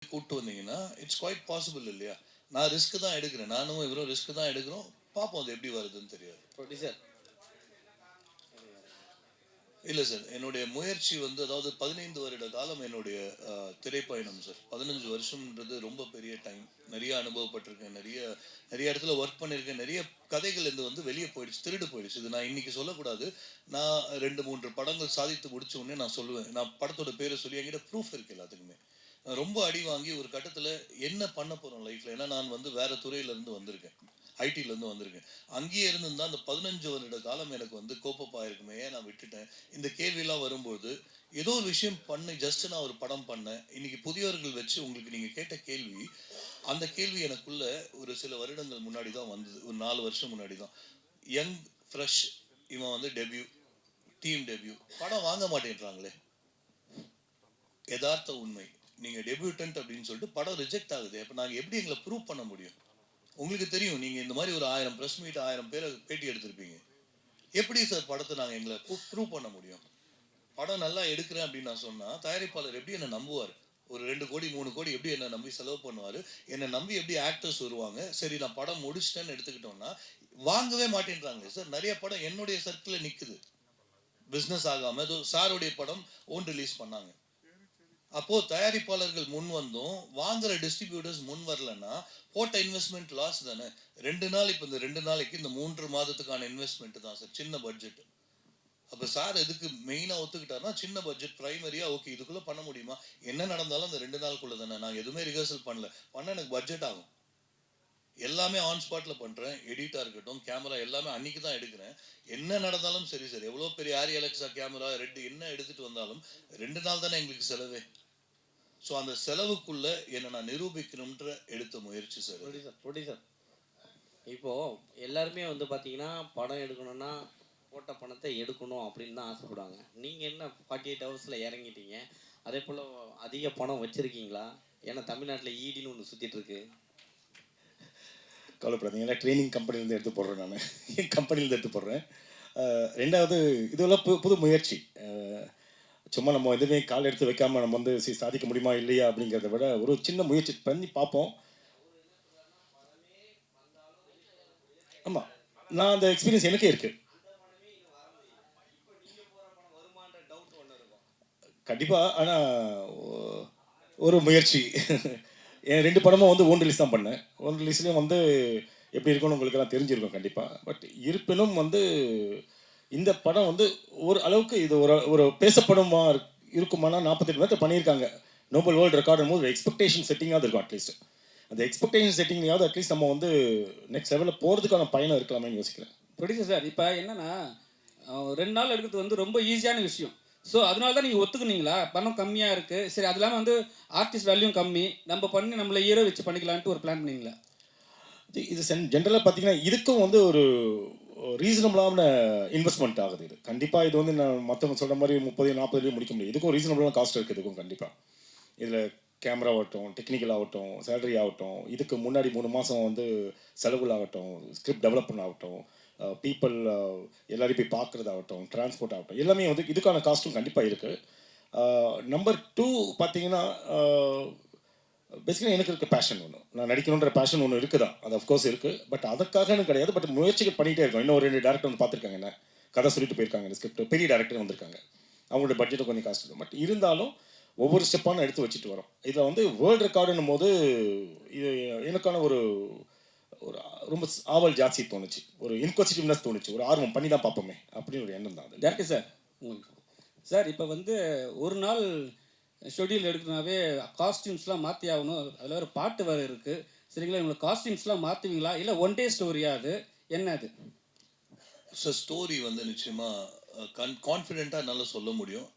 கூப்பிட்டு வந்தீங்கன்னா it's quite possible இல்லையா? நான் ரிஸ்க் தான் எடுக்கிறேன், நானும் இவரும் ரிஸ்க் தான் எடுக்கிறோம். பார்ப்போம் அது எப்படி வருதுன்னு தெரியாது. ப்ரொடியூசர் இல்லை சார், என்னுடைய முயற்சி வந்து அதாவது 15 வருட காலம் என்னுடைய திரைப்பயணம் சார். 15 வருஷம்ன்றது ரொம்ப பெரிய டைம். நிறைய அனுபவப்பட்டிருக்கேன், நிறைய நிறைய இடத்துல ஒர்க் பண்ணியிருக்கேன், நிறைய கதைகள் இது வந்து வெளியே போயிடுச்சு, திருடு போயிடுச்சு. இது நான் இன்னைக்கு சொல்லக்கூடாது. நான் 2-3 படங்கள் சாதித்து முடிச்ச உடனே நான் சொல்லுவேன், நான் படத்தோட பேரை சொல்லி என்கிட்ட ப்ரூஃப் இருக்கு எல்லாத்துக்குமே. ரொம்ப அடி வாங்கி ஒரு கட்டத்தில் என்ன பண்ண போகிறோம் லைஃப்பில், ஏன்னா நான் வந்து வேறு துறையிலேருந்து வந்திருக்கேன், ஐடியிலேருந்து வந்திருக்கேன். அங்கேயே இருந்திருந்தா அந்த 15 வருட காலம் எனக்கு வந்து கோப்பப்பா இருக்குமே, ஏன் நான் விட்டுட்டேன். இந்த கேள்வியெல்லாம் வரும்போது ஏதோ ஒரு விஷயம் பண்ணி ஜஸ்ட் நான் ஒரு படம் பண்ணேன். இன்னைக்கு புதியவர்கள் வச்சு உங்களுக்கு நீங்கள் கேட்ட கேள்வி, அந்த கேள்வி எனக்குள்ள ஒரு சில வருடங்கள் முன்னாடி தான் வந்தது. ஒரு 4 வருஷம் முன்னாடி தான். யங் ஃப்ரெஷ், இவன் வந்து டெபியூ, டீம் டெபியூ, படம் வாங்க மாட்டேன்றாங்களே. யதார்த்த உண்மை. நீங்கள் டெபியூட்டன்ட் அப்படின்னு சொல்லிட்டு படம் ரிஜெக்ட் ஆகுது. அப்போ நாங்கள் எப்படி எங்களை ப்ரூவ் பண்ண முடியும்? உங்களுக்கு தெரியும், நீங்கள் இந்த மாதிரி ஒரு 1000 ப்ரெஸ் மீட் 1000 பேரை பேட்டி எடுத்திருப்பீங்க. எப்படி சார் படத்தை நாங்கள் எங்களை ப்ரூவ் பண்ண முடியும்? படம் நல்லா எடுக்கிறேன் அப்படின்னு நான் சொன்னால் தயாரிப்பாளர் எப்படி என்னை நம்புவார்? ஒரு 2 கோடி 3 கோடி எப்படி என்னை நம்பி செலவு பண்ணுவார்? என்னை நம்பி எப்படி ஆக்டர்ஸ் வருவாங்க? சரி நான் படம் முடிச்சிட்டேன்னு எடுத்துக்கிட்டோம்னா வாங்கவே மாட்டேன்றாங்களே சார். நிறைய படம் என்னுடைய சர்க்கிளில் நிற்குது, பிஸ்னஸ் ஆகாமல். ஏதோ சாருடைய படம் ஓன் ரிலீஸ் பண்ணாங்க. அப்போ தயாரிப்பாளர்கள் முன் வந்தும் வாங்குற டிஸ்ட்ரிபியூட்டர்ஸ் முன் வரலன்னா போட்ட இன்வெஸ்ட்மெண்ட் லாஸ் தானே. 2 நாள், இப்போ இந்த 2 நாளைக்கு இந்த 3 மாதத்துக்கான இன்வெஸ்ட்மெண்ட் தான் சார், சின்ன பட்ஜெட். அப்போ சார் எதுக்கு மெயினாக ஒத்துக்கிட்டாருன்னா, சின்ன பட்ஜெட் பிரைமரியா ஓகே இதுக்குள்ளே பண்ண முடியுமா, என்ன நடந்தாலும் அந்த 2 நாளுக்குள்ள தானே. நாங்கள் எதுவுமே ரிஹர்சல் பண்ண எனக்கு பட்ஜெட் ஆகும். எல்லாமே ஆன் ஸ்பாட்டில் பண்ணுறேன், எடிட்டாக இருக்கட்டும், கேமரா எல்லாமே அன்றைக்கி தான் எடுக்கிறேன். என்ன நடந்தாலும் சரி சார், எவ்வளோ பெரிய ஆரி அலெக்ஸா கேமரா ரெட் என்ன எடுத்துகிட்டு வந்தாலும் 2 நாள் தானே எங்களுக்கு செலவே. ஸோ அந்த செலவுக்குள்ள என்னை நான் நிரூபிக்கணும்ன்ற எடுத்த முயற்சி சார். ப்ரொடியூசர் இப்போது எல்லாருமே வந்து பார்த்தீங்கன்னா படம் எடுக்கணும்னா போட்ட பணத்தை எடுக்கணும் அப்படின்னு தான் ஆசைப்படுவாங்க. நீங்கள் என்ன 48 ஹவர்ஸில் இறங்கிட்டீங்க? அதே போல் அதிக பணம் வச்சுருக்கீங்களா? ஏன்னா தமிழ்நாட்டில் ஈடின்னு ஒன்று சுற்றிட்டு இருக்கு. கவலைப்படாதீங்க, ஏன்னா ட்ரைனிங் கம்பெனிலேருந்து எடுத்து போடுறேன், நான் என் கம்பெனிலேருந்து எடுத்து போடுறேன். ரெண்டாவது, இதெல்லாம் புது முயற்சி. சும்மா நம்ம எதுவுமே கால் எடுத்து வைக்காமல் நம்ம வந்து சாதிக்க முடியுமா இல்லையா அப்படிங்கிறத விட ஒரு சின்ன முயற்சி பண்ணி பார்ப்போம். ஆமாம், நான் அந்த எக்ஸ்பீரியன்ஸ் எனக்கே இருக்குது. கண்டிப்பாக. ஆனால் ஒரு முயற்சி. என் 2 படமும் வந்து ஓன் ரிலீஸ் தான் பண்ணேன். ஓன் ரிலீஸ்லேயும் வந்து எப்படி இருக்குன்னு உங்களுக்கெல்லாம் தெரிஞ்சிருக்கும் கண்டிப்பாக. பட் இருப்பினும் வந்து இந்த படம் வந்து ஒரு அளவுக்கு இது ஒரு ஒரு பேசப்படுமா இருக்குமானா 48 மணி நேரத்தை பண்ணியிருக்காங்க. நோபல் வேர்ல்டு ரெக்கார்டும் போது எக்ஸ்பெக்டேஷன் செட்டிங்காக இருக்கும். அட்லீஸ்ட் அந்த எக்ஸ்பெக்டேஷன் செட்டிங்காவது அட்லீஸ்ட் நம்ம வந்து நெக்ஸ்ட் லெவலில் போகிறதுக்கான பயணம் இருக்கலாமே யோசிக்கிறேன். ப்ரொடியூசர் சார், இப்போ என்னென்னா 2 நாள் எடுக்கிறது வந்து ரொம்ப ஈஸியான விஷயம். ஸோ அதனால தான் நீங்கள் ஒத்துக்குனீங்களா? பணம் கம்மியாக இருக்குது, சரி அது இல்லாமல் வந்து ஆர்டிஸ்ட் வேல்யூ கம்மி, நம்ம பண்ணி நம்மளை ஹீரோ வச்சு பண்ணிக்கலான்ட்டு ஒரு பிளான் பண்ணிங்களா? இது ஜென்ரலாக பார்த்தீங்கன்னா இதுக்கும் வந்து ஒரு ரீசனபிளான இன்வெஸ்ட்மெண்ட் ஆகுது. இது கண்டிப்பாக இது வந்து நான் மற்றவங்க சொல்கிற மாதிரி 30-40 முடிக்க முடியும். இதுக்கும் ரீசனபிளான காஸ்ட் இருக்குது. இதுக்கும் கண்டிப்பாக இதில் கேமரா ஆகட்டும், டெக்னிக்கல் ஆகட்டும், சேலரி ஆகட்டும், இதுக்கு முன்னாடி 3 மாதம் வந்து செலவுகள் ஆகட்டும், ஸ்கிரிப்ட் டெவலப்மெண்ட் ஆகட்டும், பீப்புள் எல்லாரையும் போய் பார்க்குறதாகட்டும், டிரான்ஸ்போர்ட் ஆகட்டும், எல்லாமே வந்து இதுக்கான காஸ்ட்டும் கண்டிப்பாக இருக்குது. நம்பர் 2 பார்த்தீங்கன்னா, பேசிக்கலாக எனக்கு இருக்க பேஷன் ஒன்று, நான் நடிக்கணுன்ற பேஷன் ஒன்று இருக்குதா, அது அஃப்கோர்ஸ் இருக்குது. பட் அதுக்காகன்னு கிடையாது. பட் முயற்சிகள் பண்ணிகிட்டே இருக்கோம். இன்னும் ஒரு 2 டேரக்டர் வந்து பார்த்துருக்காங்க, என்ன கதை சொல்லிட்டு போயிருக்காங்க. இந்த ஸ்கிரிப்ட் பெரிய டேரக்டர் வந்திருக்காங்க, அவங்களோட பட்ஜெட்டை கொஞ்சம் காஸ்ட் இருக்கும். பட் இருந்தாலும் ஒவ்வொரு ஸ்டெப்பான எடுத்து வச்சுட்டு வரோம். இதில் வந்து வேர்ல்டு ரெக்கார்டுன்னும் போது இது எனக்கான ஒரு ஒரு ரொம்ப ஆவல் ஜாஸ்தி தோணுச்சு, ஒரு இன்குவசிட்டிவ்னஸ் தோணுச்சு, ஒரு ஆர்வம் பண்ணி தான் பார்ப்போமே அப்படின்னு ஒரு எண்ணம் தான் அது. டேரக்டர் சார், சார் இப்போ வந்து ஒரு நாள் ஷெட்யூல் எடுக்கணுனாவே காஸ்டியூம்ஸ்லாம் மாற்றி ஆகணும், அதில் வேறு பாட்டு வேறு இருக்குது, சரிங்களா? இவங்களுக்கு காஸ்டியூம்ஸ்லாம் மாற்றுவீங்களா இல்லை ஒன் டே ஸ்டோரியா அது என்ன அது? ஸோ ஸ்டோரி வந்து நிச்சயமாக கான்ஃபிடென்ட்டாக என்னால் சொல்ல முடியும்.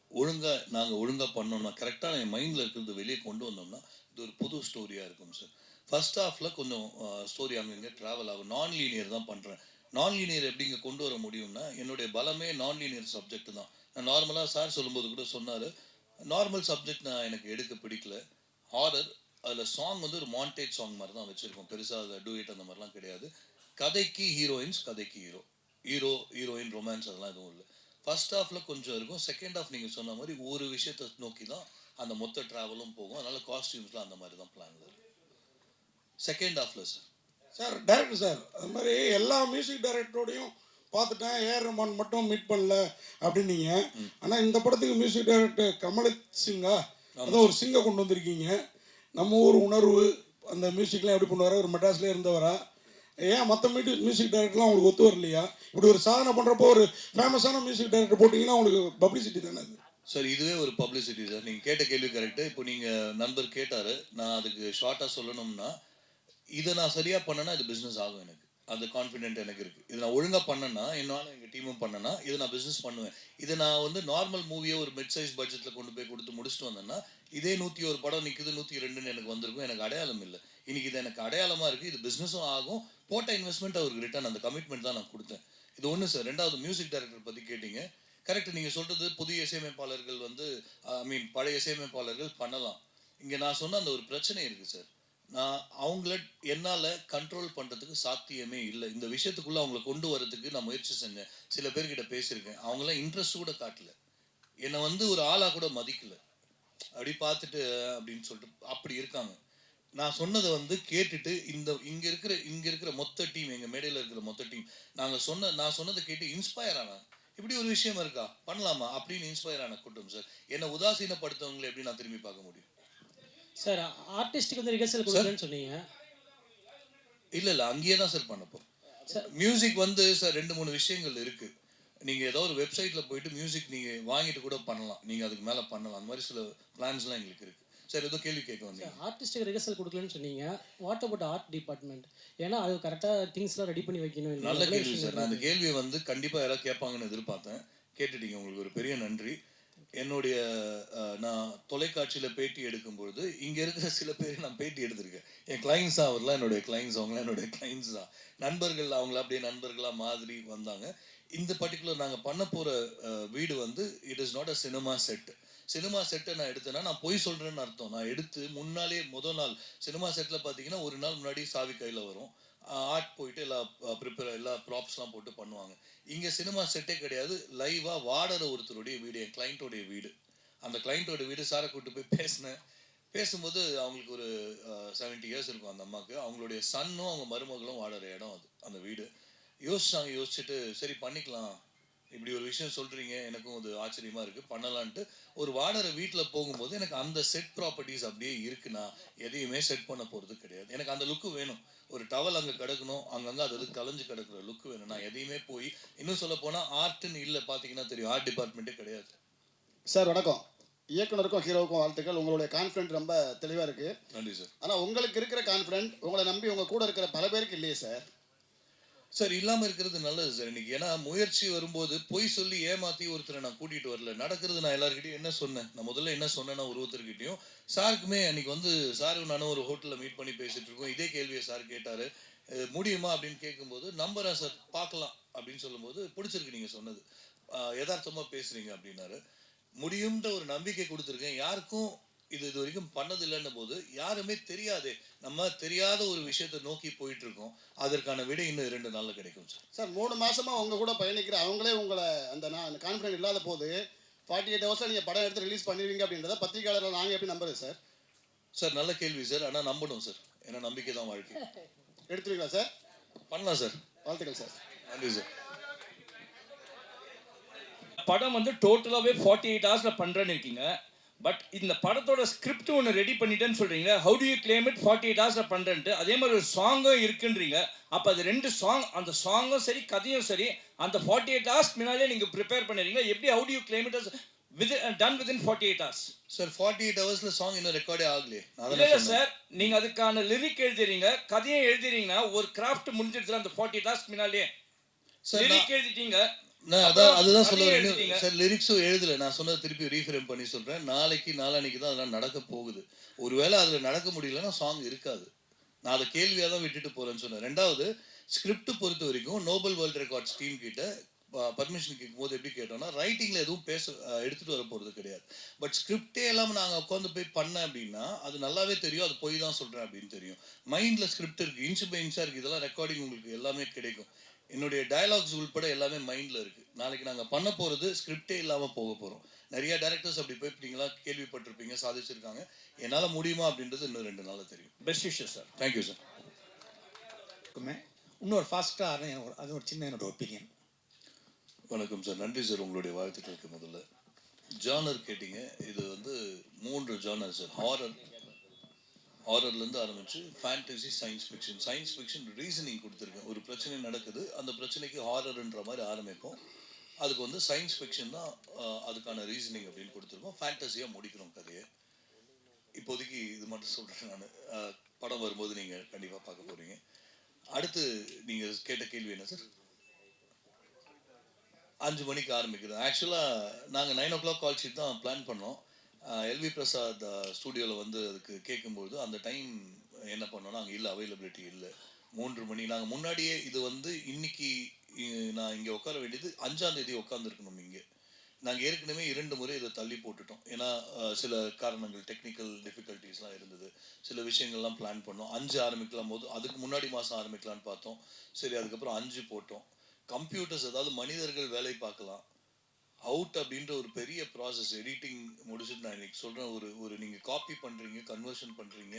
நாங்கள் ஒழுங்காக பண்ணோம்னா, கரெக்டாக என் மைண்டில் இருக்கிறது வெளியே கொண்டு வந்தோம்னா இது ஒரு புது ஸ்டோரியாக இருக்கும் சார். ஃபர்ஸ்ட் ஹாஃபில் கொஞ்சம் ஸ்டோரி அங்கங்கே ட்ராவல் ஆகும். நான் லீனியர் தான் பண்ணுறேன். நான் லீனியர் எப்படிங்க கொண்டு வர முடியும்னா, என்னுடைய பலமே நான் லீனியர் சப்ஜெக்ட் தான். நான் நார்மலாக சார் சொல்லும்போது கூட சொன்னார், நார்மல் சப்ஜெக்ட் நான் எனக்கு எடுக்க பிடிக்கல. ஹாரர், அதில் சாங் வந்து ஒரு மாண்டேஜ் சாங் மாதிரி தான் வச்சுருக்கோம், பெருசாக அதை டூயட் அந்த மாதிரிலாம் கிடையாது. கதைக்கு ஹீரோயின்ஸ், கதைக்கு ஹீரோ ஹீரோயின் ரொமான்ஸ் அதெல்லாம் எதுவும் இல்லை. ஃபர்ஸ்ட் ஹாஃபில் கொஞ்சம் இருக்கும், செகண்ட் ஹாஃப் நீங்கள் சொன்ன மாதிரி ஒரு விஷயத்தை நோக்கி தான் அந்த மொத்த ட்ராவலும் போகும். அதனால காஸ்டியூம்ஸ்லாம் அந்த மாதிரி தான் பிளான்ல இருக்கு. செகண்ட் ஹாஃப்ல சார். சார் டைரக்டர் சார், அது மாதிரி எல்லா மியூசிக் டைரக்டரோடையும் பார்த்துட்டேன், ஏஆர் ரஹ்மான் மட்டும் மீட் பண்ணல அப்படின்னீங்க. ஆனால் இந்த படத்துக்கு மியூசிக் டைரக்டர் கமல் சிங்கா, அதான் ஒரு சிங்கை கொண்டு வந்திருக்கீங்க. நம்ம ஊர் உணர்வு அந்த மியூசிக்லாம் எப்படி பண்ணுவாரா, ஒரு மெட்ராஸ்லேயே இருந்தவரா? ஏன் மற்ற மியூசிக் டைரக்டர்லாம் உங்களுக்கு ஒத்து வரலையா? இப்படி ஒரு சாதனை பண்ணுறப்போ ஒரு ஃபேமஸான மியூசிக் டைரக்டர் போட்டிங்கன்னா உங்களுக்கு பப்ளிசிட்டி தானே அது? சார் இதுவே ஒரு பப்ளிசிட்டி சார். நீங்கள் கேட்ட கேள்வி கரெக்டு. இப்போ நீங்கள் நண்பர் கேட்டார், நான் அதுக்கு ஷார்ட்டாக சொல்லணும்னா, இதை நான் சரியாக பண்ணேன்னா இது பிஸ்னஸ் ஆகும். எனக்கு அந்த கான்ஃபிடென்ட் எனக்கு இருக்குது. இது நான் ஒழுங்காக பண்ணேன்னா, என்னால் எங்கள் டீமும் பண்ணேன்னா இதை நான் பிஸ்னஸ் பண்ணுவேன். இதை நான் வந்து நார்மல் மூவியை ஒரு மிட் சைஸ் பட்ஜெட்டில் கொண்டு போய் கொடுத்து முடிச்சுட்டு வந்தேன்னா, இதே 101 படம் நிற்குது, 102ன்னு எனக்கு வந்திருக்கும். எனக்கு அடையாளம் இல்லை. இன்னைக்கு இது எனக்கு அடையாளமாக இருக்குது. இது பிஸ்னஸும் ஆகும். போட்ட இன்வெஸ்ட்மெண்ட் அவருக்கு ரிட்டர்ன், அந்த கமிட்மெண்ட் தான் நான் கொடுத்தேன். இது ஒன்று சார். ரெண்டாவது, மியூசிக் டைரக்டர் பற்றி கேட்டிங்க. கரெக்ட், நீங்கள் சொல்கிறது புதிய இசையமைப்பாளர்கள் வந்து பழைய இசையமைப்பாளர்கள் பண்ணலாம். இங்கே நான் சொன்ன அந்த ஒரு பிரச்சனை இருக்குது சார். நான் அவங்கள என்னால் கண்ட்ரோல் பண்ணுறதுக்கு சாத்தியமே இல்லை. இந்த விஷயத்துக்குள்ளே அவங்கள கொண்டு வரதுக்கு நான் முயற்சி செஞ்சேன். சில பேர்கிட்ட பேசியிருக்கேன். அவங்களாம் இன்ட்ரெஸ்ட் கூட காட்டல. என்னை வந்து ஒரு ஆளாக கூட மதிக்கல. அப்படி பார்த்துட்டு அப்படின்னு சொல்லிட்டு அப்படி இருக்காங்க. நான் சொன்னதை வந்து கேட்டுட்டு இங்கே இருக்கிற மொத்த டீம், எங்கள் மேடையில் இருக்கிற மொத்த டீம், நான் சொன்னதை கேட்டு இன்ஸ்பயர் ஆனாங்க. இப்படி ஒரு விஷயம் இருக்கா, பண்ணலாமா அப்படின்னு இன்ஸ்பயர் ஆன கூட்டம் சார். என்னை உதாசீனப்படுத்தவங்களை எப்படி நான் திரும்பி பார்க்க முடியும் சார்? ஆர்டிஸ்ட்டுக்கு வந்து ரிஹர்சல் கொடுக்கலன்னு சொன்னீங்க. இல்லை அங்கேயே தான் சார் பண்ணப்போம். மியூசிக் வந்து சார் 2-3 விஷயங்கள் இருக்கு. நீங்கள் ஏதோ ஒரு வெப்சைட்டில் போயிட்டு மியூசிக் நீங்கள் வாங்கிட்டு கூட பண்ணலாம். நீங்கள் அதுக்கு மேலே பண்ணலாம். அந்த மாதிரி சில பிளான்ஸ்லாம் எங்களுக்கு இருக்குது சார். ஏதோ கேள்வி கேட்க வந்தீங்க. ஆர்டிஸ்ட்டுக்கு ரிஹர்சல் கொடுக்கலன்னு சொன்னீங்க. What about art department? ஏன்னா அது கரெக்டாக திங்ஸ்லாம் ரெடி பண்ணி வைக்கணும். நல்ல கேள்வி சார். நான் அந்த கேள்வியை வந்து கண்டிப்பாக யாராவது கேட்பாங்கன்னு எதிர்பார்த்தேன். கேட்டுட்டீங்க, உங்களுக்கு ஒரு பெரிய நன்றி. என்னுடைய நான் தொலைக்காட்சியில் பேட்டி எடுக்கும்பொழுது இங்கே இருக்கிற சில பேர் நான் பேட்டி எடுத்திருக்கேன். என் கிளைண்ட்ஸ் தான், அவர்லாம் என்னுடைய கிளைண்ட்ஸ், அவங்களாம் என்னுடைய கிளைண்ட்ஸ் தான். நண்பர்கள், அவங்கள அப்படியே நண்பர்களாக மாதிரி வந்தாங்க. இந்த பர்டிகுலர் நாங்கள் பண்ண போகிற வீடு வந்து it is not a cinema set. Cinema செட்டை நான் எடுத்தேன்னா நான் பொய் சொல்கிறேன்னு அர்த்தம். நான் எடுத்து முன்னாலே முதல் நாள் சினிமா செட்டில் பார்த்தீங்கன்னா ஒரு நாள் முன்னாடி சாவி கையில் வரும். ஆர்ட் போயிட்டு எல்லா ப்ராப்ஸ்லாம் போட்டு பண்ணுவாங்க. இங்கே சினிமா செட்டே கிடையாது. லைவாக வாடகை ஒருத்தருடைய வீடு, என் கிளைண்ட்டோடைய வீடு. அந்த கிளைண்ட்டோட வீடு சாரை கூப்பிட்டு போய் பேசும்போது அவங்களுக்கு ஒரு 70 இயர்ஸ் இருக்கும் அந்த அம்மாவுக்கு. அவங்களுடைய சன்னும் அவங்க மருமகளும் வாடுற இடம் அது, அந்த வீடு. யோசிச்சுட்டு சரி பண்ணிக்கலாம், இப்படி ஒரு விஷயம் சொல்கிறீங்க, எனக்கும் அது ஆச்சரியமாக இருக்குது, பண்ணலான்ட்டு ஒரு வாடகை வீட்டில் போகும்போது எனக்கு அந்த செட் ப்ராப்பர்ட்டிஸ் அப்படியே இருக்குண்ணா. எதையுமே செட் பண்ண போகிறது கிடையாது. எனக்கு அந்த லுக்கு வேணும். ஒரு டவல் அங்கே கிடக்கணும், அங்கங்கே அது கலைஞ்சு கிடக்குற லுக்கு வேணும். நான் எதையுமே போய் இன்னும் சொல்ல போனால் ஆர்ட்டுன்னு இல்லை, பார்த்தீங்கன்னா தெரியும், ஆர்ட் டிபார்ட்மெண்ட்டே கிடையாது. சார் வணக்கம். இயக்குனருக்கும் ஹீரோவுக்கும் வாழ்த்துக்கள். உங்களுடைய கான்ஃபிடென்ட் ரொம்ப தெளிவாக இருக்குது. நன்றி சார். ஆனால் உங்களுக்கு இருக்கிற கான்ஃபிடென்ட் உங்களை நம்பி உங்கள் கூட இருக்கிற பல பேருக்கு இல்லையே சார். சார் இல்லாமல் இருக்கிறது நல்லது சார் இன்னைக்கு. ஏன்னா முயற்சி வரும்போது பொய் சொல்லி ஏமாற்றி ஒருத்தரை நான் கூட்டிகிட்டு வரல. நடக்கிறது நான் எல்லாருக்கிட்டையும் என்ன சொன்னேன், நான் முதல்ல என்ன சொன்னேன்னா ஒருத்தர்கிட்டையும் சாருக்குமே அன்றைக்கி வந்து சாரு நானும் ஒரு ஹோட்டலில் மீட் பண்ணி பேசிகிட்டு இருக்கோம். இதே கேள்வியை சார் கேட்டார், முடியுமா அப்படின்னு கேட்கும்போது நம்புறேன் சார், பார்க்கலாம் அப்படின்னு சொல்லும்போது பிடிச்சிருக்கு நீங்கள் சொன்னது, யதார்த்தமாக பேசுகிறீங்க அப்படின்னாரு. முடியும்ன்ற ஒரு நம்பிக்கை கொடுத்துருக்கேன். யாருக்கும் இது வரைக்கும் பண்ணதில்லைன்ன போது யாருமே தெரியாதே, நம்ம தெரியாத ஒரு விஷயத்தை நோக்கி போயிட்டு இருக்கோம். அதற்கான விடை இன்னும் 2 நாளில் கிடைக்கும் சார். சார் 3 மாசமா உங்க கூட பயணிக்கிற அவங்களே உங்களை அந்த கான்ஃபிடென்ட் இல்லாத போது 48 ஹவர்ஸில் நீங்கள் படம் எடுத்து ரிலீஸ் பண்ணுவீங்க அப்படின்றத பத்திரிகையாளர்கள் நாங்கள் எப்படி நம்புறது சார்? சார் நல்ல கேள்வி சார். ஆனால் நம்பணும் சார், ஏன்னா நம்பிக்கை தான் வாழ்க்கை. எடுத்துருவீங்களா சார்? பண்ணலாம் சார். வாழ்த்துக்கள் சார். நன்றி சார். படம் வந்து டோட்டலாகவே 48 ஹவர்ஸில் பண்ணுறேன்னு இருக்கீங்க. பட் இந்த படத்தோட ஸ்கிரிப்ட் ஒன்று ரெடி பண்ணிட்டேன்னு சொல்கிறீங்க. How to you claim it 48 ஹவர்ஸில் பண்ணுறேன்ட்டு? அதே மாதிரி ஒரு சாங்கும் இருக்குன்றீங்க. அப்போ அது 2 சாங், அந்த சாங்கும் சரி கதையும் சரி அந்த 48 ஹவர்ஸ் முன்னாலே நீங்கள் ப்ரிப்பேர் பண்ணிடுறீங்க. எப்படி how to you claim it done within 48 hours? Sir 48 ஹவர்ஸில் சாங் இன்னும் ரெக்கார்டே ஆகலையே. இல்லை சார், நீங்கள் அதுக்கான லிரிக் எழுதுறீங்க, கதையை எழுதுறீங்கன்னா ஒரு கிராஃப்ட் முடிஞ்சிடுச்சு அந்த 48 ஹவர்ஸ் முன்னாலே. லிரிக் எழுதிட்டீங்க, நான் அதுதான் சொல்ல வரேன் சார். லிரிக்ஸும் எழுதலை. நான் சொன்னதை திருப்பி ரீஃப்ரேம் பண்ணி சொல்கிறேன். நாளைக்கு தான் அதெல்லாம் நடக்க போகுது. ஒருவேளை அதில் நடக்க முடியலன்னா சாங் இருக்காது. நான் அதை கேள்வியாக தான் விட்டுட்டு போகிறேன்னு சொன்னேன். ரெண்டாவது, ஸ்கிரிப்ட் பொறுத்த வரைக்கும் நோபல் வேர்ல்ட் ரெக்கார்ட்ஸ் டீம் கிட்ட பர்மிஷன் கேட்கும்போது எப்படி கேட்டோம்னா, ரைட்டிங்கில் எதுவும் எடுத்துகிட்டு வர போகிறது கிடையாது. பட் ஸ்கிரிப்டே எல்லாம் நாங்கள் உட்காந்து போய் பண்ணேன் அப்படின்னா அது நல்லாவே தெரியும், அது போய் தான் சொல்கிறேன் அப்படின்னு தெரியும். மைண்டில் ஸ்கிரிப்ட் இருக்குது, இன்ச்சு பை இன்ச்சாக இருக்குது. இதெல்லாம் ரெக்கார்டிங் உங்களுக்கு எல்லாமே கிடைக்கும். என்னுடைய டயலாக்ஸ் உள்பட எல்லாமே மைண்டில் இருக்குது. நாளைக்கு நாங்கள் பண்ண போகிறது ஸ்கிரிப்டே இல்லாமல் போக போகிறோம். நிறைய டேரக்டர்ஸ் அப்படி போய்ப்பிட்டீங்களா, கேள்விப்பட்டிருப்பீங்க, சாதிச்சிருக்காங்க. என்னால் முடியுமா அப்படின்றது இன்னும் 2 நாளில் தெரியும். Best wishes sir. Thank you sir. இன்னொரு ஃபாஸ்ட்டாக அது ஒரு சின்ன என்னோட ஒப்பீனியன். வணக்கம் சார், நன்றி சார் உங்களுடைய வாழ்த்துக்களுக்கு. முதல்ல ஜானர் கேட்டிங்க, இது வந்து 3 ஜானர் சார். ஹாரர்லேருந்து ஆரம்பித்து fantasy, science fiction. Science fiction reasoning கொடுத்துருக்கேன். ஒரு பிரச்சனை நடக்குது, அந்த பிரச்சனைக்கு ஹாரர்ன்ற மாதிரி ஆரம்பிப்போம். அதுக்கு வந்து சயின்ஸ் ஃபிக்ஷன் தான் அதுக்கான ரீசனிங் அப்படின்னு கொடுத்துருக்கோம். ஃபேண்டசியாக முடிக்கிறோம் கதையை. இப்போதைக்கு இது மட்டும் சொல்கிறேன் நான். படம் வரும்போது நீங்கள் கண்டிப்பாக பார்க்க போகிறீங்க. அடுத்து நீங்கள் கேட்ட கேள்வி என்ன சார்? 5 மணிக்கு ஆரம்பிக்கிறது. ஆக்சுவலாக நாங்கள் 9 o'clock கால் ஷீட் தான் பிளான் பண்ணோம். எல்வி பிரசாத் ஸ்டூடியோவில் வந்து அதுக்கு கேட்கும்போது அந்த டைம் என்ன பண்ணோன்னா அங்கே இல்லை, அவைலபிலிட்டி இல்லை. 3 மணி. நாங்கள் முன்னாடியே இது வந்து இன்னைக்கு நான் இங்கே உட்கார வேண்டியது 5ஆம் தேதி உட்காந்துருக்கணும். இங்கே நாங்கள் ஏற்கனவே 2 முறை இதை தள்ளி போட்டுட்டோம். ஏன்னா சில காரணங்கள், டெக்னிக்கல் டிஃபிகல்ட்டிஸ்லாம் இருந்தது. சில விஷயங்கள்லாம் பிளான் பண்ணோம். 5 ஆரம்பிக்கலாம் போது அதுக்கு முன்னாடி மாதம் ஆரம்பிக்கலான்னு பார்த்தோம். சரி, அதுக்கப்புறம் 5 போட்டோம். கம்ப்யூட்டர்ஸ், அதாவது மனிதர்கள் வேலை பார்க்கலாம் அவுட் அப்படின்ற ஒரு பெரிய ப்ராசஸ். எடிட்டிங் முடிச்சுட்டு நான் இன்னைக்கு சொல்கிறேன், ஒரு நீங்கள் காப்பி பண்ணுறீங்க, கன்வர்ஷன் பண்ணுறீங்க,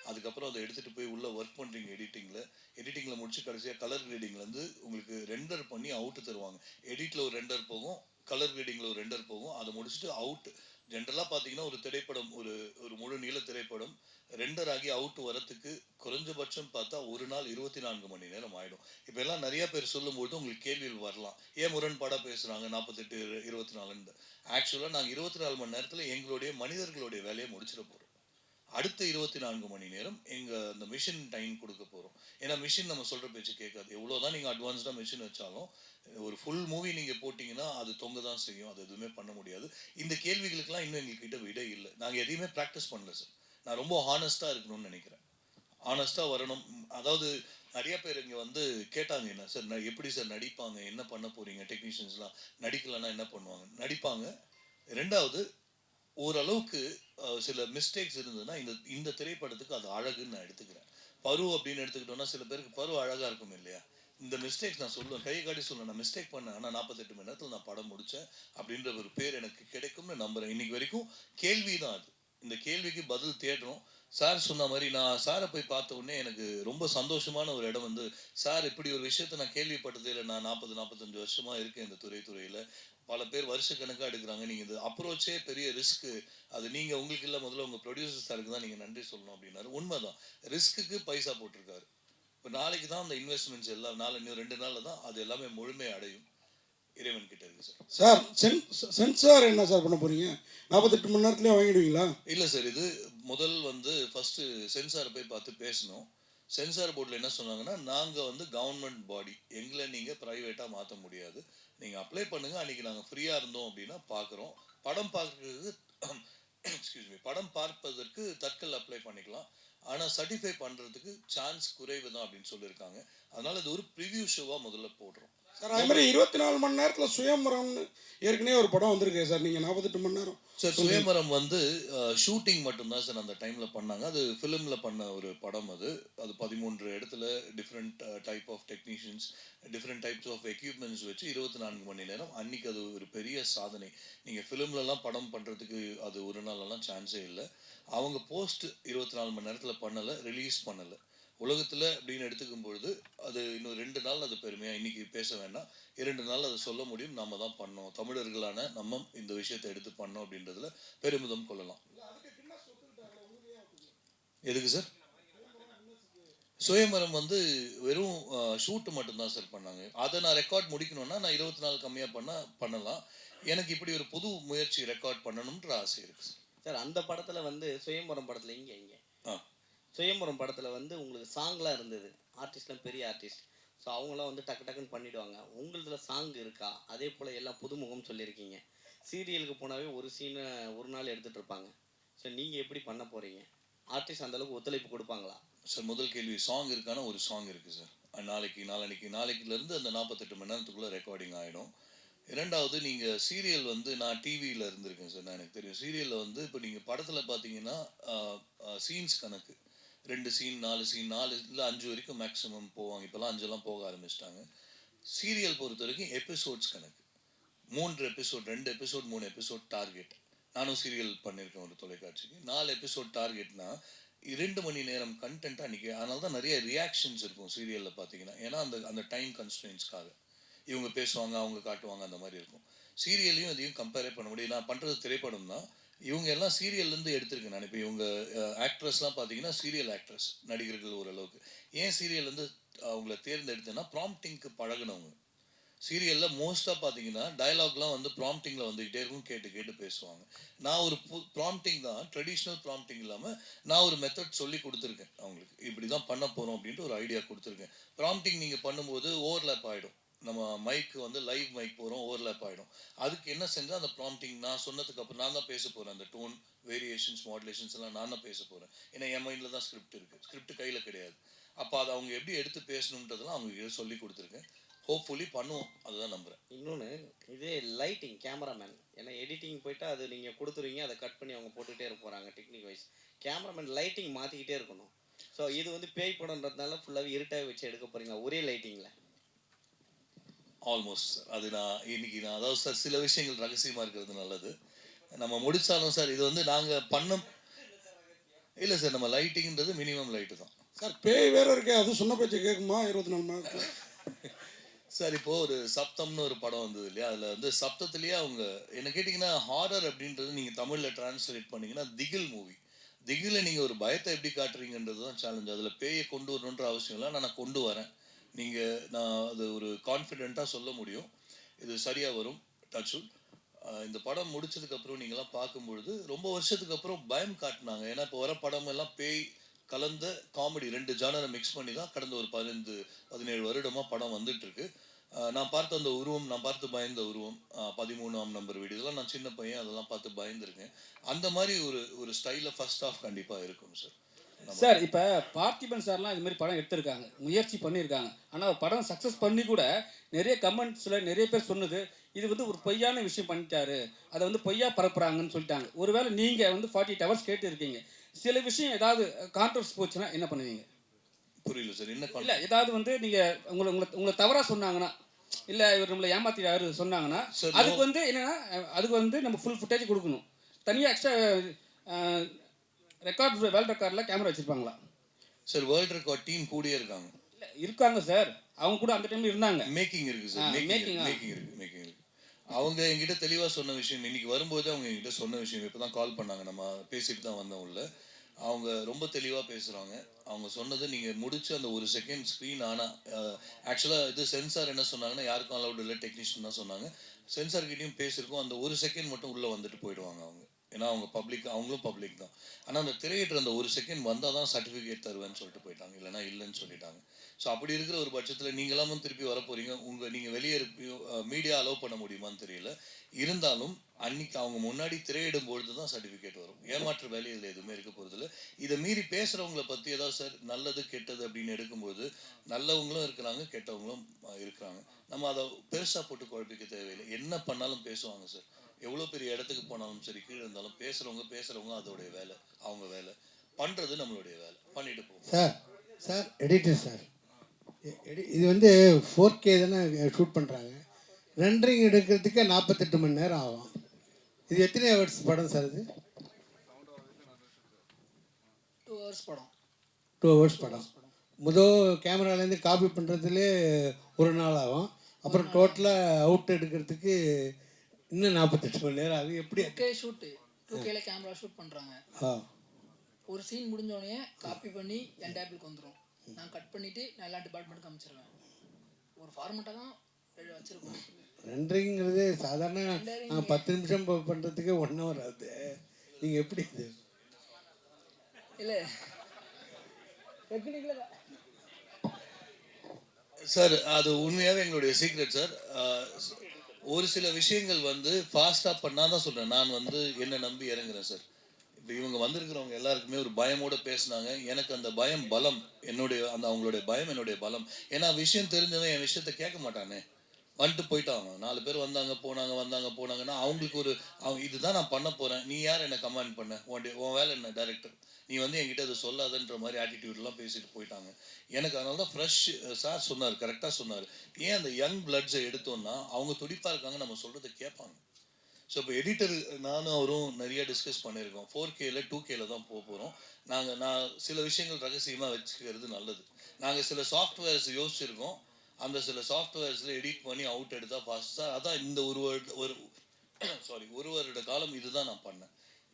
அதுக்கப்புறம் அதை எடுத்துகிட்டு போய் உள்ளே ஒர்க் பண்ணுறீங்க எடிட்டிங்கில் முடிச்சு கடைசியாக கலர் கிரேடிங்லேருந்து உங்களுக்கு ரெண்டர் பண்ணி அவுட்டு தருவாங்க. எடிட்டில் ஒரு ரெண்டர் போகும், கலர் கிரேடிங்கில் ஒரு ரெண்டர் போகும். அதை முடிச்சுட்டு அவுட். ஜென்ரலாக பார்த்தீங்கன்னா ஒரு திரைப்படம், ஒரு முழு நீள திரைப்படம் ரெண்டர் ஆகி அவுட் வரத்துக்கு குறைஞ்சபட்சம் பார்த்தா ஒரு நாள் 24 மணி நேரம் ஆகிடும். இப்போ எல்லாம் நிறைய பேர் சொல்லும்போது உங்களுக்கு கேள்விகள் வரலாம், ஏன் முரண்பாடாக பேசுகிறாங்க 48 24. ஆக்சுவலாக நாங்கள் 24 மணி நேரத்தில் எங்களுடைய மனிதர்களுடைய வேலையை முடிச்சிட போகிறோம். அடுத்த 24 மணி நேரம் எங்கள் அந்த மிஷின் டைம் கொடுக்க போகிறோம். ஏன்னா மிஷின் நம்ம சொல்கிற பேச்சு கேட்காது. எவ்வளோதான் நீங்கள் அட்வான்ஸ்டாக மிஷின் வச்சாலும் ஒரு ஃபுல் மூவி நீங்கள் போட்டிங்கன்னா அது தொங்க தான் செய்யும். அது எதுவுமே பண்ண முடியாது. இந்த கேள்விகளுக்கெல்லாம் இன்னும் எங்கள்கிட்ட விடை இல்லை. நாங்கள் எதையுமே ப்ராக்டிஸ் பண்ணல சார். நான் ரொம்ப ஹானஸ்ட்டாக இருக்கணும்னு நினைக்கிறேன். ஹானஸ்ட்டாக வரணும். அதாவது நிறைய பேர் இங்கே வந்து கேட்டாங்க, என்ன சார் எப்படி சார் நடிப்பாங்க, என்ன பண்ண போகிறீங்க, டெக்னீஷியன்ஸ்லாம் நடிக்கலைன்னா என்ன பண்ணுவாங்க? நடிப்பாங்க. 2வது, ஓரளவுக்கு சில மிஸ்டேக்ஸ் இருந்ததுன்னா இந்த திரைப்படத்துக்கு அது அழகுன்னு நான் எடுத்துக்கிறேன். பரு அப்படின்னு எடுத்துக்கிட்டோம்னா சில பேருக்கு பரு அழகாக இருக்கும் இல்லையா? இந்த மிஸ்டேக்ஸ் நான் சொல்லுவேன், கையை காட்டி சொல்லுவேன், நான் மிஸ்டேக் பண்ணேன், ஆனால் 48 மணி நேரத்தில் நான் படம் முடித்தேன் அப்படின்ற ஒரு பேர் எனக்கு கிடைக்கும்னு நம்புகிறேன். இன்னைக்கு வரைக்கும் கேள்வி தான் அது. இந்த கேள்விக்கு பதில் தேடுறோம். சார் சொன்ன மாதிரி நான் சாரை போய் பார்த்த உடனே எனக்கு ரொம்ப சந்தோஷமான ஒரு இடம் வந்து, சார் இப்படி ஒரு விஷயத்த நான் கேள்விப்பட்டதே இல்லை. நான் 40-45 வருஷமாக இருக்கேன் இந்த துறையில். பல பேர் வருஷக்கணக்காக எடுக்கிறாங்க. நீங்கள் இது அப்ரோச்சே பெரிய ரிஸ்க்கு. அது நீங்கள் உங்களுக்கு இல்லை, முதல்ல உங்கள் ப்ரொடியூசர் சாருக்கு தான் நீங்கள் நன்றி சொல்லணும் அப்படின்னாரு. உண்மைதான், ரிஸ்க்குக்கு பைசா போட்டிருக்காரு. இப்போ நாளைக்கு தான் அந்த இன்வெஸ்ட்மெண்ட்ஸ் எல்லாம் இன்னும் 2 நாளில் தான் அது எல்லாமே முழுமை அடையும். இறைவன் கிட்ட இருக்கு சார். சென்சார் என்ன சார் பண்ண போறீங்க? 48 மணி நேரத்துலேயே வாங்கிடுவீங்களா? இல்லை சார், இது முதல் வந்து ஃபஸ்ட்டு சென்சார் போய் பார்த்து பேசணும். சென்சார் போர்டில் என்ன சொன்னாங்கன்னா, நாங்கள் வந்து கவர்மெண்ட் பாடி, எங்களை நீங்கள் ப்ரைவேட்டாக மாற்ற முடியாது, நீங்கள் அப்ளை பண்ணுங்கள், அன்றைக்கி நாங்கள் ஃப்ரீயாக இருந்தோம் அப்படின்னா பார்க்குறோம். படம் பார்க்குறதுக்கு படம் பார்ப்பதற்கு தட்கல் அப்ளை பண்ணிக்கலாம், ஆனால் சர்டிஃபை பண்ணுறதுக்கு சான்ஸ் குறைவு தான் அப்படின்னு சொல்லியிருக்காங்க. அதனால் இது ஒரு ப்ரிவியூ ஷோவாக முதல்ல போடுறோம் சார். அது மாதிரி 24 மணி நேரத்தில் சுயம்பரம்னு ஏற்கனவே ஒரு படம் வந்திருக்கு சார். நீங்கள் 48 மணி நேரம் சார். சுயம்பரம் வந்து ஷூட்டிங் மட்டும்தான் சார் அந்த டைமில் பண்ணாங்க. அது ஃபிலிமில் பண்ண ஒரு படம். அது 13 இடத்துல different type of technicians, different types of equipments வச்சு 24 மணி நேரம். அன்றைக்கி அது ஒரு பெரிய சாதனை. நீங்கள் ஃபிலிம்லலாம் படம் பண்ணுறதுக்கு அது ஒரு நாளெல்லாம் சான்ஸே இல்லை. அவங்க போஸ்ட் 24 மணி நேரத்தில் பண்ணலை, ரிலீஸ் பண்ணலை. உலகத்தில் அப்படின்னு எடுத்துக்கும் பொழுது அது இன்னும் 2 நாள் அது பெருமையாக இன்றைக்கி பேச வேண்டாம், 2 நாள் அதை சொல்ல முடியும். நம்ம தான் பண்ணோம், தமிழர்களான நம்ம இந்த விஷயத்தை எடுத்து பண்ணோம் அப்படின்றதுல பெருமிதம் கொள்ளலாம். எதுக்கு சார்? சுயம்பரம் வந்து வெறும் ஷூட்டு மட்டும்தான் சார் பண்ணாங்க. அதை நான் ரெக்கார்ட் முடிக்கணும்னா நான் 20 நாள் கம்மியாக பண்ணலாம். எனக்கு இப்படி ஒரு புது முயற்சி ரெக்கார்ட் பண்ணணுன்ற ஆசை இருக்குது சார். சார் அந்த படத்தில் வந்து சுயம்பரம் படத்தில் இங்கே சுயம்பரம் படத்தில் வந்து உங்களுக்கு சாங்லாம் இருந்தது, ஆர்டிஸ்ட்லாம் பெரிய ஆர்டிஸ்ட், ஸோ அவங்களாம் வந்து டக்குன்னு பண்ணிவிடுவாங்க. உங்களதில் சாங் இருக்கா? அதே போல் எல்லாம் புதுமுகம் சொல்லியிருக்கீங்க. சீரியலுக்கு போனாவே ஒரு சீனை ஒரு நாள் எடுத்துகிட்டு இருப்பாங்க. ஸோ நீங்கள் எப்படி பண்ண போகிறீங்க? ஆர்டிஸ்ட் அந்தளவுக்கு ஒத்துழைப்பு கொடுப்பாங்களா? சார் முதல் கேள்வி, சாங் இருக்கானா? ஒரு சாங் இருக்குது சார். நாளைக்குலேருந்து அந்த 48 மணி நேரத்துக்குள்ளே ரெக்கார்டிங் ஆகிடும். 2வது, நீங்கள் சீரியல் வந்து நான் டிவியில் இருந்திருக்கேன் சார், நான் எனக்கு தெரியும். சீரியலில் வந்து இப்போ நீங்கள் படத்தில் பார்த்தீங்கன்னா சீன்ஸ் கணக்கு 2 சீன் 4 சீன் 4 இல்லை 5 வரைக்கும் மேக்ஸிமம் போவாங்க. இப்போல்லாம் 5 போக ஆரம்பிச்சிட்டாங்க. சீரியல் பொறுத்த வரைக்கும் எபிசோட்ஸ் கணக்கு. 3 எபிசோட், 2 எபிசோட், 3 எபிசோட் டார்கெட். நானும் சீரியல் பண்ணியிருக்கேன் ஒரு தொலைக்காட்சிக்கு. 4 எபிசோட் டார்கெட்னா 2 மணி நேரம் கண்டென்ட் அன்றைக்கி. அதனால தான் நிறைய ரியாக்ஷன்ஸ் இருக்கும் சீரியலில் பார்த்தீங்கன்னா. ஏன்னா அந்த டைம் கன்ஸ்ட்ரெயின்ஸ்க்காக இவங்க பேசுவாங்க, அவங்க காட்டுவாங்க, அந்த மாதிரி இருக்கும். சீரியலையும் அதையும் கம்பேரே பண்ண முடியும். நான் பண்ணுறது திரைப்படம் தான். இவங்க எல்லாம் சீரியல்லேருந்து எடுத்திருக்கேன் நான். இப்போ இவங்க ஆக்ட்ரஸ்லாம் பார்த்தீங்கன்னா சீரியல் ஆக்ட்ரஸ் நடிகர்கள் ஓரளவுக்கு. ஏன் சீரியல்லேருந்து அவங்கள தேர்ந்தெடுத்தேன்னா ப்ராம்ப்டிங்க்கு பழகினவங்க. சீரியலில் மோஸ்ட்டாக பார்த்தீங்கன்னா டயலாக்லாம் வந்து ப்ராம்ப்டிங்கில் வந்துக்கிட்டே இருக்கும், கேட்டு கேட்டு பேசுவாங்க. நான் ஒரு ப்ராம்ப்டிங் தான், ட்ரெடிஷ்னல் ப்ராம்ப்டிங் இல்லாமல் நான் ஒரு மெத்தட் சொல்லி கொடுத்துருக்கேன் அவங்களுக்கு. இப்படி தான் பண்ண போகிறோம் அப்படின்ட்டு ஒரு ஐடியா கொடுத்துருக்கேன். ப்ராம்ப்டிங் நீங்கள் பண்ணும்போது ஓவர்லேப் ஆகிடும். நம்ம மைக்கு வந்து லைவ் மைக் போகிறோம், ஓவர்லேப் ஆகிடும். அதுக்கு என்ன செஞ்சால் அந்த ப்ராம்ப்டிங் நான் சொன்னதுக்கு அப்புறம் நான் தான் பேச போகிறேன். அந்த டோன் வேரியேஷன்ஸ் மாடுலேஷன்ஸ் எல்லாம் நான் தான் பேச போகிறேன். ஏன்னா என் மைண்டில் தான் ஸ்கிரிப்ட் இருக்குது, ஸ்கிரிப்ட் கையில் கிடையாது. அப்போ அதை அவங்க எப்படி எடுத்து பேசணுன்றதெல்லாம் அவங்க சொல்லி கொடுத்துருக்கேன். ஹோப்ஃபுல்லி பண்ணுவோம், அதுதான் நம்புகிறேன். இன்னொன்று இதே லைட்டிங், கேமராமேன், ஏன்னா எடிட்டிங் போயிட்டா அது நீங்கள் கொடுத்துருவீங்க, அதை கட் பண்ணி அவங்க போட்டுகிட்டே இருக்க போகிறாங்க டெக்னிக் வைஸ். கேமராமேன் லைட்டிங் மாற்றிக்கிட்டே இருக்கணும். ஸோ இது வந்து பேய் படம்ன்றதுனால ஃபுல்லாகவே இருட்டாக வச்சு எடுக்க போகிறீங்களா ஒரே லைட்டிங்கில்? Almost sir. அது நான் அதாவது சார் சில விஷயங்கள் ரகசியமாக இருக்கிறது நல்லது. நம்ம முடித்தாலும் சார் இது வந்து நாங்கள் இல்லை சார், நம்ம லைட்டிங்கிறது மினிமம் லைட்டு தான் சார். பேய் வேற இருக்கே, அது சொன்ன பேச்சு கேட்குமா 24 மணி நேரத்தில்? சார் இப்போது ஒரு சப்தம்னு ஒரு படம் வந்தது இல்லையா, அதில் வந்து சப்தத்துலேயே அவங்க என்ன கேட்டிங்கன்னா ஹாரர் அப்படின்றது நீங்கள் தமிழில் டிரான்ஸ்லேட் பண்ணிங்கன்னா திகில் மூவி. திகிலை நீங்கள் ஒரு பயத்தை எப்படி காட்டுறீங்கன்றது தான் சேலஞ்ச். அதில் பேயை கொண்டு வரணுன்ற அவசியம் இல்லை, நான் கொண்டு வரேன். நான் அது ஒரு கான்ஃபிடெண்ட்டாக சொல்ல முடியும், இது சரியாக வரும். டச்சுட் இந்த படம் முடிச்சதுக்கப்புறம் நீங்களாம் பார்க்கும்பொழுது ரொம்ப வருஷத்துக்கு அப்புறம் பயம் காட்டினாங்க. ஏன்னா இப்போ வர படம் எல்லாம் பேய் கலந்த காமெடி 2 ஜானரை மிக்ஸ் பண்ணி தான் கடந்த ஒரு 15-17 வருடமாக படம் வந்துட்டுருக்கு. நான் பார்த்த அந்த உருவம், நான் பார்த்து பயந்த உருவம், 13ஆம் நம்பர் வீடு, இதெல்லாம் நான் சின்ன பையன், அதெல்லாம் பார்த்து பயந்துருக்கேன். அந்த மாதிரி ஒரு ஸ்டைலில் ஃபர்ஸ்ட் ஆஃப் கண்டிப்பாக இருக்கும் சார். சார் இப்போ பார்த்திபன் சார்லாம் இது மாதிரி படம் எடுத்திருக்காங்க, முயற்சி பண்ணியிருக்காங்க. ஆனால் படம் சக்ஸஸ் பண்ணி கூட நிறைய கமெண்ட்ஸில் நிறைய பேர் சொன்னது இது வந்து ஒரு பொய்யான விஷயம் பண்ணிட்டாரு, அதை வந்து பொய்யா பரப்புறாங்கன்னு சொல்லிட்டாங்க. ஒருவேளை நீங்கள் வந்து 48 ஹவர்ஸ் கேட்டு இருக்கீங்க, சில விஷயம் ஏதாவது கான்ட்ரவர்சி போச்சுன்னா என்ன பண்ணுவீங்க? புரியல சார், என்ன இல்லை ஏதாவது வந்து நீங்கள் உங்களை தவறாக சொன்னாங்கன்னா, இல்லை இவர் நம்மளை ஏமாத்திட்டாரு சொன்னாங்கன்னா அதுக்கு வந்து என்னன்னா அதுக்கு வந்து நம்ம ஃபுல் ஃபுட்டேஜ் கொடுக்கணும். தனியாக எக்ஸ்ட்ரா ரெக்கார்ட், வேர்ல்ட் ரெக்கார்டில் கேமரா வச்சுருப்பாங்களா சார்? வேர்ல்ட் ரெக்கார்ட் டீம் கூடயே இருக்காங்க. இல்லை இருக்காங்க சார், அவங்க கூட அந்த டைமில் இருந்தாங்க. மேக்கிங் இருக்குது சார், மேக்கிங் இருக்குது. அவங்க என்கிட்ட தெளிவாக சொன்ன விஷயம், இன்னைக்கு வரும்போது அவங்க என்கிட்ட சொன்ன விஷயம், இப்போ தான் கால் பண்ணாங்க, நம்ம பேசிட்டு தான் வந்தோம் உள்ள. அவங்க ரொம்ப தெளிவாக பேசுகிறாங்க. அவங்க சொன்னது நீங்கள் முடிச்சு அந்த 1 செகண்ட் ஸ்க்ரீன் ஆனால் ஆக்சுவலாக இது சென்சார் என்ன சொன்னாங்கன்னா யாருக்கும் அலவுட் இல்லை, டெக்னீஷியன் தான் சொன்னாங்க. சென்சார்கிட்டையும் பேசியிருக்கோம், அந்த 1 செகண்ட் மட்டும் உள்ளே வந்துட்டு போயிடுவாங்க அவங்க. ஏன்னா அவங்க பப்ளிக், அவங்களும் பப்ளிக் தான். ஆனால் அந்த திரையிட்டு அந்த 1 செகண்ட் வந்தால் தான் சர்டிஃபிகேட் தருவேன்னு சொல்லிட்டு போயிட்டாங்க, இல்லைனா இல்லைன்னு சொல்லிட்டாங்க. ஸோ அப்படி இருக்கிற ஒரு பட்சத்தில் நீங்களாமும் திருப்பி வரப்போகிறீங்க, நீங்கள் வெளியே மீடியா அலோவ் பண்ண முடியுமான்னு தெரியல. இருந்தாலும் அன்னைக்கு அவங்க முன்னாடி திரையிடும் பொழுது தான் சர்டிஃபிகேட் வரும். ஏமாற்று வேலை இதில் எதுவுமே இருக்க போகிறதில்ல. இதை மீறி பேசுகிறவங்கள பற்றி ஏதாவது சார் நல்லது கெட்டது அப்படின்னு எடுக்கும்போது நல்லவங்களும் இருக்கிறாங்க, கெட்டவங்களும் இருக்கிறாங்க. நம்ம அதை பெருசாக போட்டு குழப்பிக்க தேவையில்லை. என்ன பண்ணாலும் பேசுவாங்க சார். எவ்வளோ பெரிய இடத்துக்கு போனாலும் சரி, கீழே இருந்தாலும் பேசுகிறவங்க அதோடைய வேலை, அவங்க வேலை. பண்ணுறது நம்மளுடைய வேலை, பண்ணிட்டு போவோம். சார் எடிட்டர் சார், இது வந்து 4K தானே ஷூட் பண்ணுறாங்க. ரெண்டரிங் எடுக்கிறதுக்கே 48 மணி நேரம் ஆகும். இது எத்தனை ஹவர்ஸ் படம் சார்? இது 2 ஹவர்ஸ் படம். 2 ஹவர்ஸ் படம். முதல் கேமராலேருந்து காப்பி பண்ணுறதுலே 1 நாள் ஆகும். அப்புறம் டோட்டலாக அவுட் எடுக்கிறதுக்கு இன்னும் 48 மணி நேரம் ஆகும். எப்படி 2K ஷூட்டு, 2Kல கேமரா ஷூட் பண்ணுறாங்க. ஒரு சீன் முடிஞ்சோடனே காப்பி பண்ணி என் டேபிளுக்கு வந்துடும். நான் கட் பண்ணிவிட்டு நான் எல்லா டிபார்ட்மெண்ட்டுக்கு அமைச்சிருவேன். ஒரு ஃபார்மெட்டாக தான் வச்சுருக்கோம். ரெண்டரிங்கிறது சாதாரண 10 நிமிஷம் பண்ணுறதுக்கே 1 ஹவர் ஆகுது. நீங்கள் எப்படி இது? இல்லை டெக்னிக்கலாக சார் அது உண்மையாகவே எங்களுடைய சீக்ரெட் சார். ஒரு சில விஷயங்கள் வந்து ஃபாஸ்ட்டாக பண்ணால் தான் சொல்கிறேன். நான் வந்து என்னை நம்பி இறங்குறேன் சார். இப்போ இவங்க வந்திருக்கிறவங்க எல்லாருக்குமே ஒரு பயமோடு பேசினாங்க. எனக்கு அந்த பயம் பலம், அவங்களுடைய பயம் என்னுடைய பலம். ஏன்னா விஷயம் தெரிஞ்சவன் என் விஷயத்த கேட்க மாட்டானே. வந்துட்டு போயிட்டாங்க. 4 பேர் வந்தாங்க போனாங்கன்னா அவங்களுக்கு ஒரு இதுதான் நான் பண்ண போகிறேன், நீ யார் என்னை கமாண்ட் பண்ண, உன் வேலை என்ன டைரக்டர், நீ வந்து என்கிட்ட அதை சொல்லாதன்ற மாதிரி ஆட்டிடியூட்லாம் பேசிட்டு போயிட்டாங்க. எனக்கு அதனால தான் ஃப்ரெஷ் சார் சொன்னார், கரெக்டாக சொன்னார். ஏன் அந்த யங் பிளட்ஸை எடுத்தோம்னா அவங்க துடிப்பாக இருக்காங்க, நம்ம சொல்கிறத கேட்பாங்க. ஸோ இப்போ எடிட்டர் நானும் அவரும் நிறைய டிஸ்கஸ் பண்ணியிருக்கோம். 4Kல 2Kல தான் போகிறோம். நான் சில விஷயங்கள் ரகசியமாக வச்சுக்கிறது நல்லது. நாங்கள் சில சாஃப்ட்வேர்ஸ் யோசிச்சிருக்கோம். அந்த சில சாஃப்ட்வேர்ஸில் எடிட் பண்ணி அவுட் எடுத்தால் ஃபாஸ்ட்டாக, அதான் இந்த ஒரு வருட காலம் இதுதான் நான் பண்ணேன்.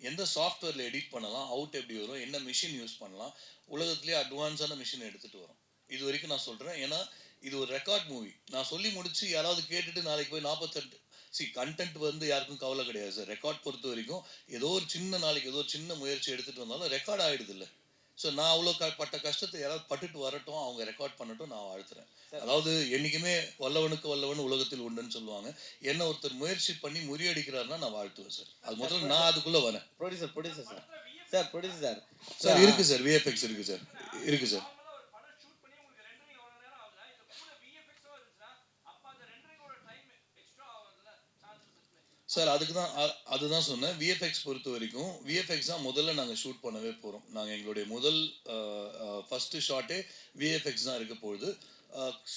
எந்த சாஃப்ட்வேரில் எடிட் பண்ணலாம், அவுட் எப்படி வரும், என்ன மிஷின் யூஸ் பண்ணலாம், உலகத்துலேயே அட்வான்ஸான மிஷின் எடுத்துகிட்டு வரோம். இது வரைக்கும் நான் சொல்கிறேன். ஏன்னா இது ஒரு ரெக்கார்ட் மூவி. நான் சொல்லி முடிச்சு யாராவது கேட்டுட்டு நாளைக்கு போய் 48 கண்டென்ட் வந்து யாருக்கும் கவலை கிடையாது சார். ரெக்கார்ட் பொறுத்த வரைக்கும் நாளைக்கு ஏதோ ஒரு சின்ன முயற்சி எடுத்துகிட்டு வந்தாலும் ரெக்கார்ட் ஆகிடுது இல்லை. ஸோ நான் அவ்வளோ பட்ட கஷ்டத்தை யாராவது பட்டுட்டு வரட்டும், அவங்க ரெக்கார்ட் பண்ணட்டும், நான் வாழ்த்துறேன். அதாவது என்றைக்குமே வல்லவனுக்கு வல்லவன் உலகத்தில் உண்டுன்னு சொல்லுவாங்க. என்ன ஒருத்தர் முயற்சி பண்ணி முறியடிக்கிறாருன்னா நான் வாழ்த்துவேன் சார். அது முதல்ல நான் அதுக்குள்ளே வரேன். ப்ரொடியூசர் சார் சார் இருக்குது சார், விஎஃப்எக்ஸ் இருக்குது சார். சார் அதுதான் சொன்னேன். விஎஃப்எக்ஸ் பொறுத்த வரைக்கும் விஎஃப்எக்ஸ் தான் முதல்ல நாங்கள் ஷூட் பண்ணவே போகிறோம். நாங்கள் எங்களுடைய முதல் ஃபஸ்ட்டு ஷாட்டே விஎஃப்எக்ஸ் தான் இருக்க போகுது.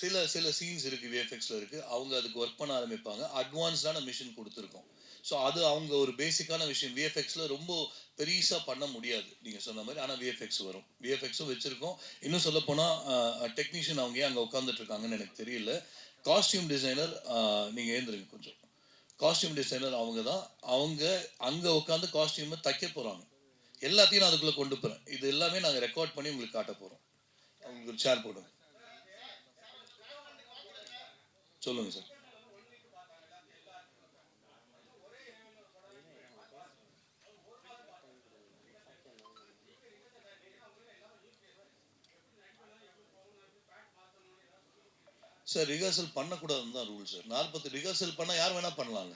சில சீன்ஸ் இருக்குது விஎஃப்எக்ஸில் இருக்குது. அவங்க அதுக்கு ஒர்க் பண்ண ஆரம்பிப்பாங்க. அட்வான்ஸ்டான மிஷின் கொடுத்துருக்கோம். ஸோ அது அவங்க ஒரு பேசிக்கான விஷயம். விஎஃப்எக்ஸில் ரொம்ப பெருசாக பண்ண முடியாது நீங்கள் சொன்ன மாதிரி. ஆனால் விஎஃப்எக்ஸ் வரும், விஎஃப்எக்ஸும் வச்சுருக்கோம். இன்னும் சொல்லப்போனால் டெக்னீஷியன் அவங்க ஏன் அங்கே உட்காந்துட்ருக்காங்கன்னு எனக்கு தெரியல. காஸ்டியூம் டிசைனர் நீங்கள் ஏந்திருங்க கொஞ்சம். காஸ்டியூம் டிசைனர் அவங்க அங்கே உட்காந்து காஸ்டியூமை தைக்க போகிறாங்க. எல்லாத்தையும் நான் அதுக்குள்ளே கொண்டு போகிறேன். இது எல்லாமே நாங்கள் ரெக்கார்ட் பண்ணி உங்களுக்கு காட்ட போகிறோம். அவங்களுக்கு ஒரு ஷேர் போடுங்க. சொல்லுங்கள் சார். சார் ரிஹர்சல் பண்ணக்கூடாதுன்னு தான் ரூல் சார். 40 ரிஹர்சல் பண்ணால் யார் வேணால் பண்ணலாங்க.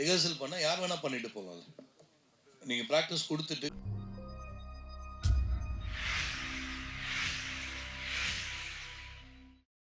ரிஹர்சல் பண்ணால் யார் வேணால் பண்ணிட்டு போகலாங்க. நீங்கள் ப்ராக்டிஸ் கொடுத்துட்டு